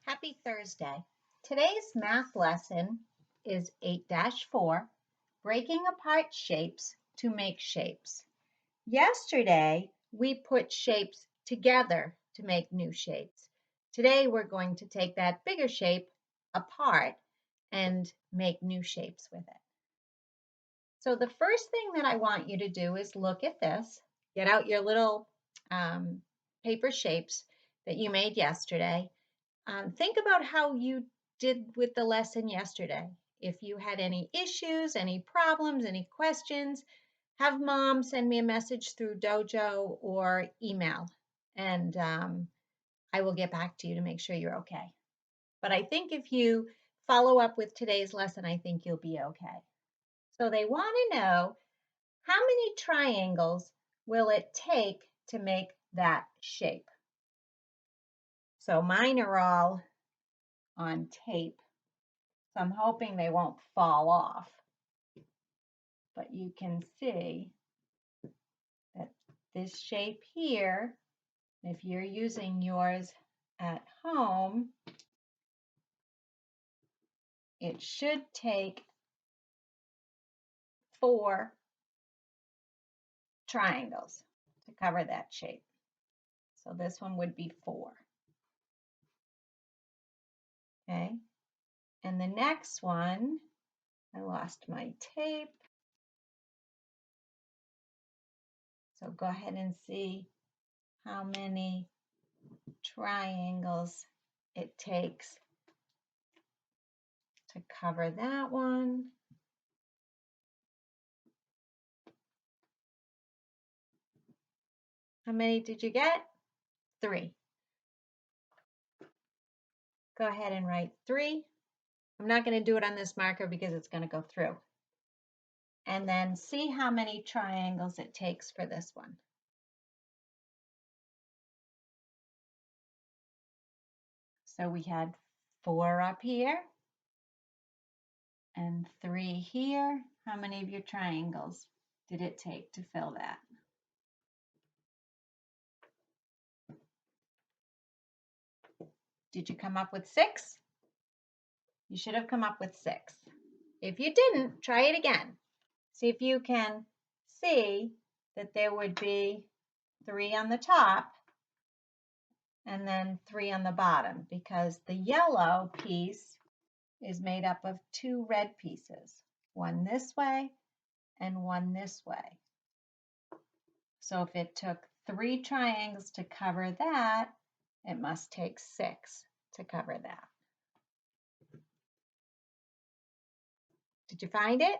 Happy Thursday. Today's math lesson is 8-4, breaking apart shapes to make shapes. Yesterday, we put shapes together to make new shapes. Today, we're going to take that bigger shape apart and make new shapes with it. So the first thing that I want you to do is look at this. Get out your little paper shapes that you made yesterday. Think about how you did with the lesson yesterday. If you had any issues, any problems, any questions, have mom send me a message through Dojo or email, and I will get back to you to make sure you're okay. But I think if you follow up with today's lesson, I think you'll be okay. So they want to know, how many triangles will it take to make that shape? So mine are all on tape. So I'm hoping they won't fall off. But you can see that this shape here, if you're using yours at home, it should take 4 triangles to cover that shape. So this one would be 4. Okay, and the next one, I lost my tape. So go ahead and see how many triangles it takes to cover that one. How many did you get? 3. Go ahead and write 3. I'm not going to do it on this marker because it's going to go through. And then see how many triangles it takes for this one. So we had 4 up here and 3 here. How many of your triangles did it take to fill that? Did you come up with 6? You should have come up with 6. If you didn't, try it again. See if you can see that there would be 3 on the top and then 3 on the bottom, because the yellow piece is made up of 2 red pieces, one this way and one this way. So if it took 3 triangles to cover that, it must take 6 to cover that. Did you find it?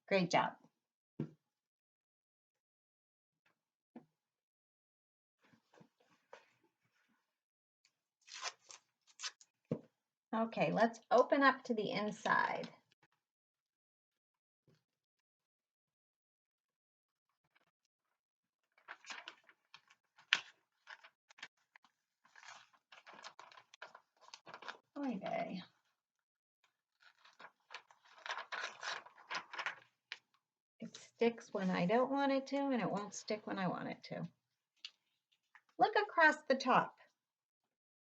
Great job. Okay, let's open up to the inside. Okay. It sticks when I don't want it to, and it won't stick when I want it to. Look across the top.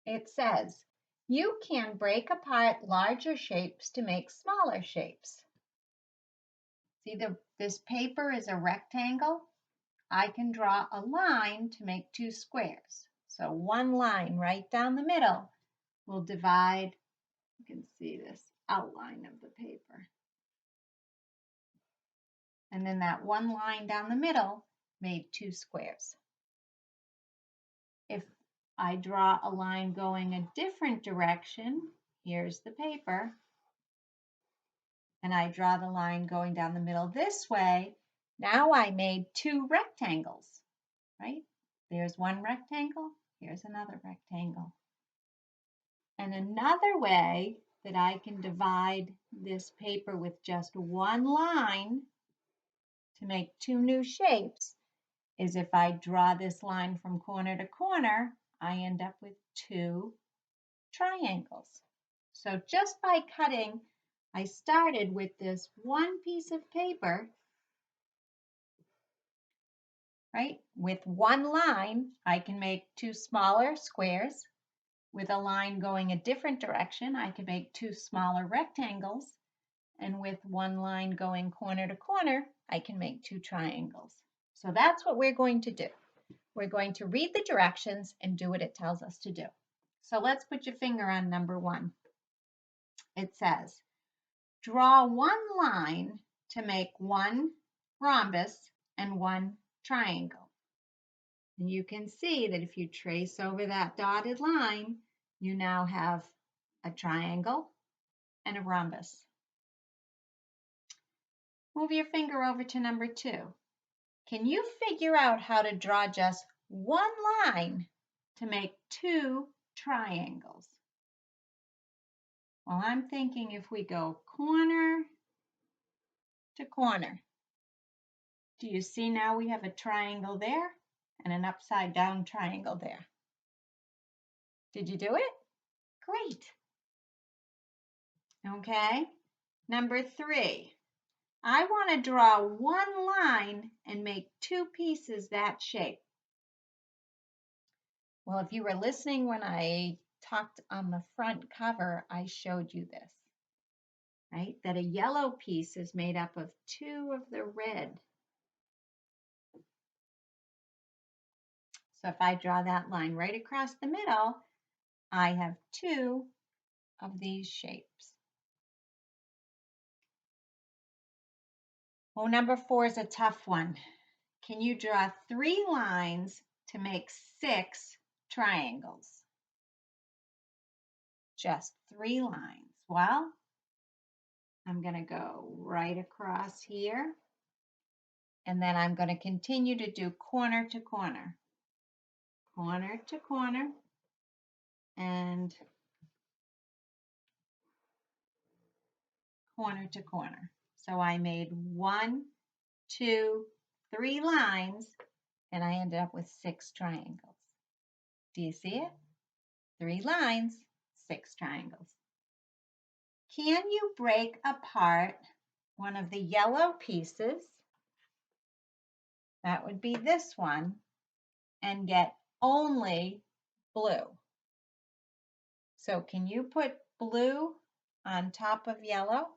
It says, you can break apart larger shapes to make smaller shapes. See, this paper is a rectangle. I can draw a line to make 2 squares. So one line right down the middle will divide, you can see this outline of the paper. And then that one line down the middle made 2 squares. If I draw a line going a different direction, here's the paper, and I draw the line going down the middle this way, now I made 2 rectangles, right? There's one rectangle, here's another rectangle. And another way that I can divide this paper with just one line to make 2 new shapes is if I draw this line from corner to corner, I end up with 2 triangles. So just by cutting, I started with this one piece of paper right? With one line, I can make two smaller squares. With a line going a different direction, I can make two smaller rectangles. And with one line going corner to corner, I can make two triangles. So that's what we're going to do. We're going to read the directions and do what it tells us to do. So let's put your finger on number 1. It says, draw one line to make one rhombus and one triangle. And you can see that if you trace over that dotted line, you now have a triangle and a rhombus. Move your finger over to number 2. Can you figure out how to draw just one line to make two triangles? Well, I'm thinking if we go corner to corner, do you see now we have a triangle there and an upside down triangle there? Did you do it? Great. Okay, number 3. I want to draw one line and make two pieces that shape. Well, if you were listening when I talked on the front cover, I showed you this, right? That a yellow piece is made up of two of the red. So if I draw that line right across the middle, I have two of these shapes. Well, number 4 is a tough one. Can you draw 3 lines to make 6 triangles? Just 3 lines. Well, I'm going to go right across here, and then I'm going to continue to do corner to corner, corner to corner, and corner to corner. So I made 1, 2, 3 lines, and I ended up with 6 triangles. Do you see it? 3 lines, 6 triangles. Can you break apart one of the yellow pieces? That would be this one, and get only blue. So can you put blue on top of yellow?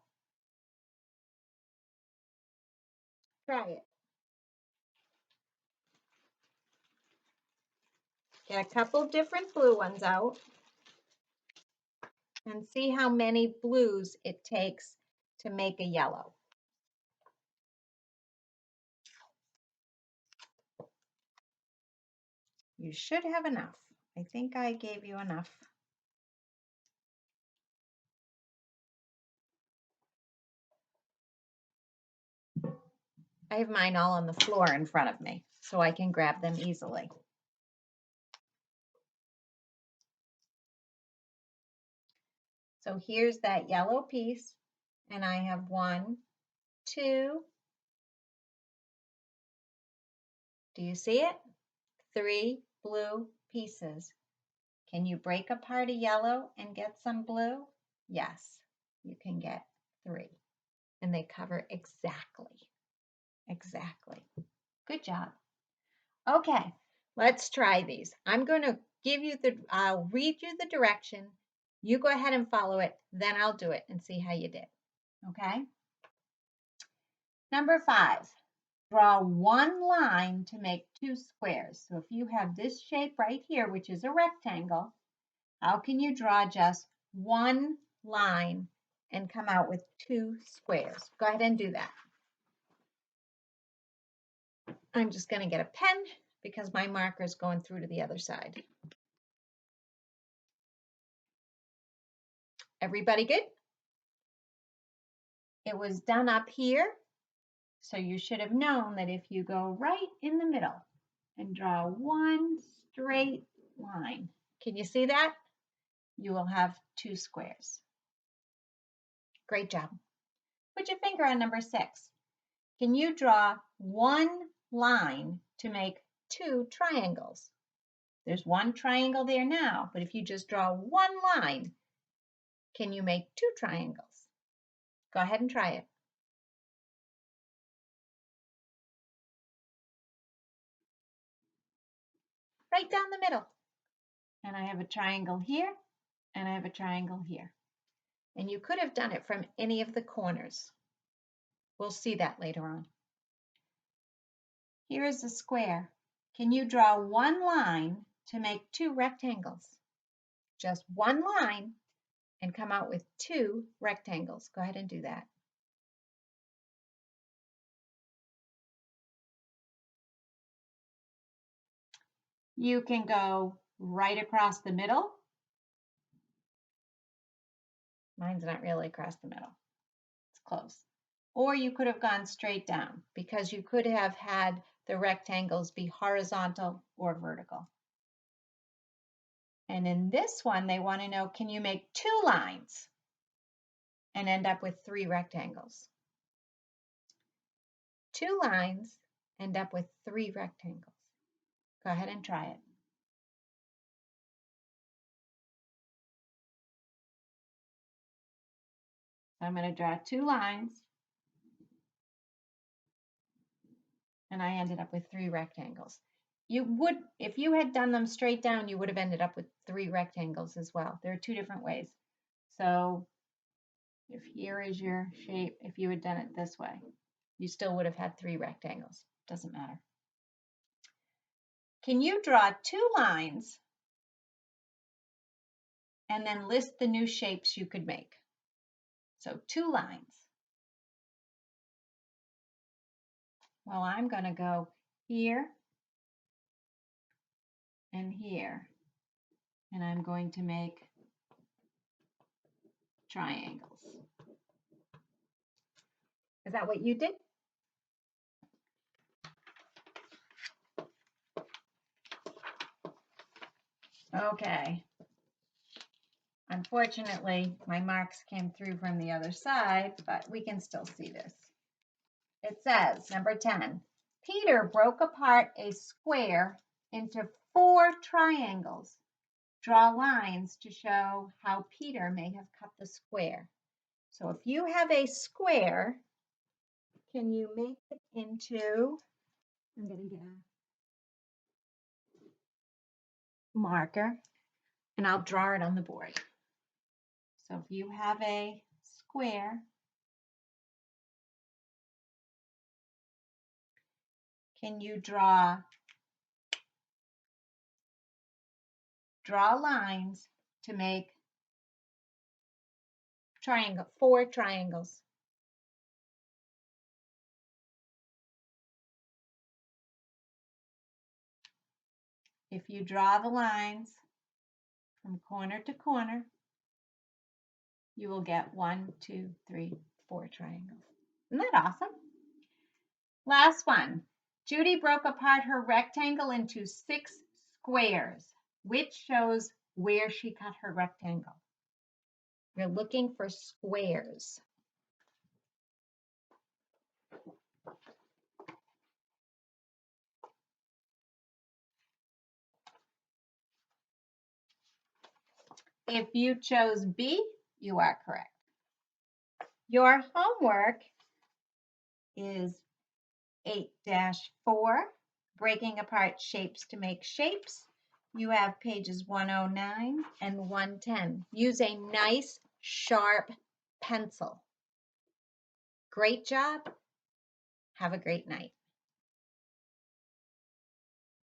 Try it. Get a couple different blue ones out and see how many blues it takes to make a yellow. You should have enough. I think I gave you enough. I have mine all on the floor in front of me, so I can grab them easily. So here's that yellow piece, and I have 1, 2, do you see it? 3 blue pieces. Can you break apart a yellow and get some blue? Yes, you can get 3. And they cover exactly. Good job. Okay, let's try these. I'm going to I'll read you the direction. You go ahead and follow it, then I'll do it and see how you did. Okay? Number 5, draw one line to make 2 squares. So if you have this shape right here, which is a rectangle, how can you draw just one line and come out with 2 squares? Go ahead and do that. I'm just going to get a pen because my marker is going through to the other side. Everybody good? It was done up here, so you should have known that if you go right in the middle and draw one straight line, can you see that? You will have 2 squares. Great job. Put your finger on number 6. Can you draw one line to make 2 triangles? There's one triangle there now, but if you just draw one line, can you make 2 triangles? Go ahead and try it. right down the middle. And I have a triangle here, and I have a triangle here. And you could have done it from any of the corners. We'll see that later on. Here is a square. Can you draw one line to make two rectangles? Just one line and come out with two rectangles. Go ahead and do that. You can go right across the middle. Mine's not really across the middle. It's close. Or you could have gone straight down because you could have had the rectangles be horizontal or vertical. And in this one, they want to know, can you make two lines and end up with three rectangles? Two lines end up with three rectangles. Go ahead and try it. So I'm going to draw two lines. And I ended up with three rectangles. You would, if you had done them straight down, you would have ended up with three rectangles as well. There are two different ways. So if here is your shape, if you had done it this way, you still would have had three rectangles. Doesn't matter. Can you draw two lines and then list the new shapes you could make? So two lines. Well, I'm going to go here and here, and I'm going to make triangles. Is that what you did? Okay. Unfortunately, my marks came through from the other side, but we can still see this. It says, number 10, Peter broke apart a square into 4 triangles. Draw lines to show how Peter may have cut the square. So if you have a square, can you make it into, I'm going to get a marker, and I'll draw it on the board. So if you have a square, can you draw lines to make 4 triangles? If you draw the lines from corner to corner, you will get 1, 2, 3, 4 triangles. Isn't that awesome? Last one. Judy broke apart her rectangle into 6 squares, which shows where she cut her rectangle. We're looking for squares. If you chose B, you are correct. Your homework is 8-4, breaking apart shapes to make shapes. You have pages 109 and 110. Use a nice, sharp pencil. Great job. Have a great night.